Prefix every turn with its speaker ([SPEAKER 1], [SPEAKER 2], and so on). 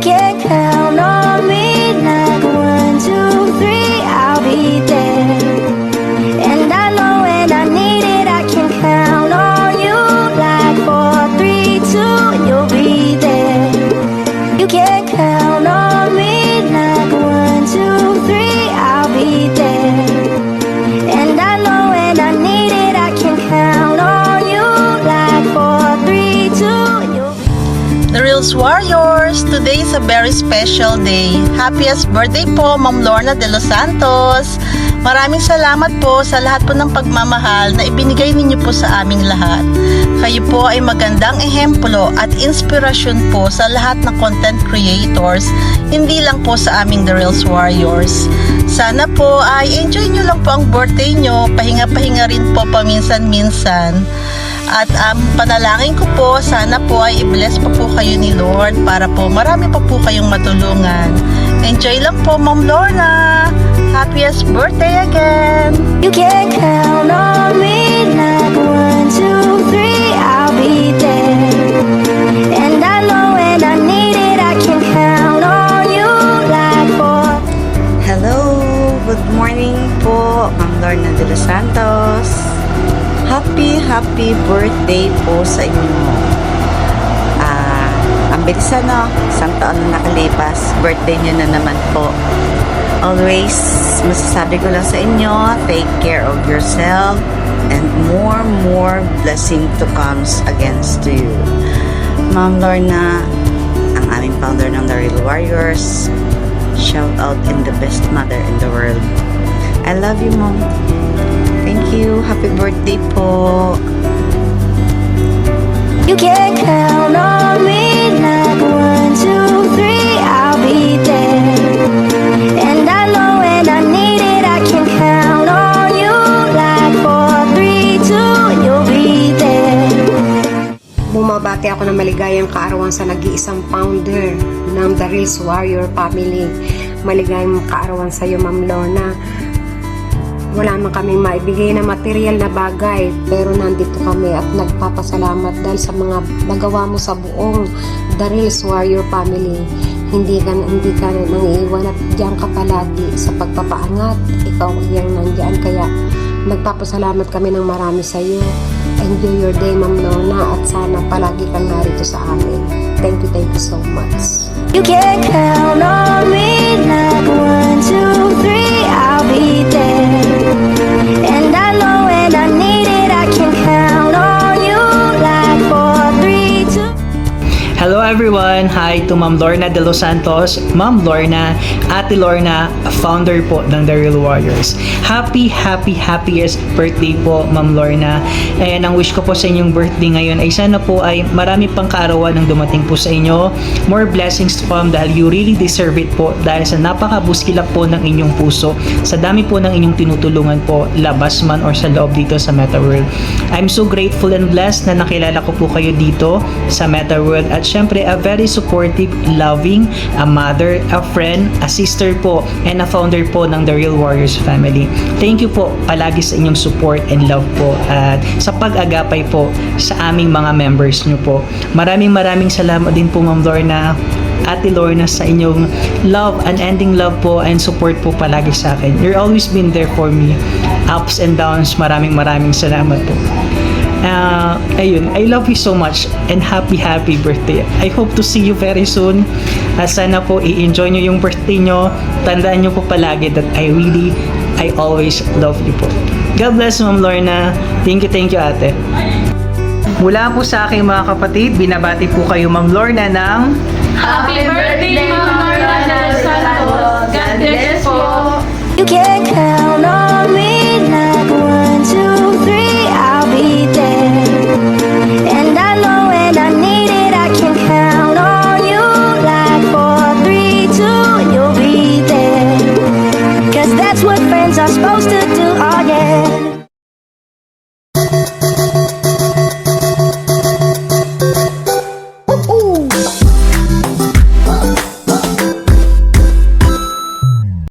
[SPEAKER 1] can count on me like 1, 2, 3, I'll be there. And I know when I need it, I can count on you like 4, 3, 2, you'll be there. You can count on me like 1, 2, 3, I'll be there. And I know when I need it, I can count on you like 4, 3, 2, you'll be
[SPEAKER 2] The Reels Warriors, today is a very special day. Happiest birthday po, Ma'am Lorna de los Santos. Maraming salamat po sa lahat po ng pagmamahal na ibinigay ninyo po sa aming lahat. Kayo po ay magandang ehemplo at inspirasyon po sa lahat ng content creators, hindi lang po sa aming The Reels Warriors. Sana po ay enjoy nyo lang po ang birthday nyo, pahinga-pahinga rin po paminsan-minsan. At panalangin ko po, sana po ay i-bless pa po kayo ni Lord para po marami pa po kayong matulungan. Enjoy lang po, Ma'am Lorna. Happiest birthday again!
[SPEAKER 1] You can count on me like 1, 2, 3, I'll be there. And I know when I need it, I can count on you like 4.
[SPEAKER 3] Hello! Good morning po, Ma'am Lorna de los Santos. Happy birthday po sa inyo. Ang bilis no? Isang taon na nakalipas. Birthday nyo na naman po. Always, masasabi ko lang sa inyo, take care of yourself and more blessing to comes against to you. Ma'am Lorna, ang aming founder ng The Real Warriors, shout out in the best mother in the world. I love you, Mom. Thank you. Happy birthday po.
[SPEAKER 1] You can count on me like 1, 2, 3, I'll be there. And I know when I need it, I can count on you like 4, 3, 2, you'll be there.
[SPEAKER 4] Bumabati ako ng maligayang kaarawan sa nag-iisang founder ng The Reels Warrior Family. Maligayang kaarawan sa iyo, Ma'am Lorna. Wala man kaming maibigay na material na bagay, pero nandito kami at nagpapasalamat dahil sa mga nagawa mo sa buong The Reels Warrior Family. Hindi ka nangiiwan at diyan ka palagi sa pagpapaangat. Ikaw yung nandiyan, kaya nagpapasalamat kami ng marami sa iyo. Enjoy your day, Ma'am Lorna, at sana palagi kang narito sa amin. Thank you so much.
[SPEAKER 1] You can count on me like 1, 2, 3, I'll be there. And I know when I need it, I can count on you like 4, 3, 2.
[SPEAKER 5] Hello everyone! Hi to Ma'am Lorna de los Santos, Ma'am Lorna, Ate Lorna, founder po ng The Real Warriors. Happiest birthday po, Ma'am Lorna. And ang wish ko po sa inyong birthday ngayon ay sana po ay marami pang kaarawan ang dumating po sa inyo. More blessings to come dahil you really deserve it po dahil sa napakabuskilak po ng inyong puso. Sa dami po ng inyong tinutulungan po, labas man or sa loob dito sa Meta World. I'm so grateful and blessed na nakilala ko po kayo dito sa Meta World at syempre a very supportive, loving, a mother, a friend, a sister po, and a founder po ng The Real Warriors family. Thank you po palagi sa inyong support and love po at sa pag-agapay po sa aming mga members nyo po. Maraming salamat din po, Ma'am Lorna, Ate Lorna, sa inyong love, unending love po and support po palagi sa akin. You're always been there for me. Ups and downs, maraming salamat po. Ayun, I love you so much and happy birthday. I hope to see you very soon. Sana po i-enjoy nyo yung birthday nyo. Tandaan nyo po palagi that I always love you po. God bless, Ma'am Lorna. Thank you ate. Mula po sa aking mga kapatid, binabati po kayo, Ma'am Lorna, ng
[SPEAKER 6] Happy birthday, Ma'am Lorna de los Santos. God bless po.
[SPEAKER 1] You can count on me like 1, 2, 3, I'll be there. And I know when I need it, I can count on you like 4, 3, 2, you'll be there. 'Cause that's what friends are supposed to do, oh yeah.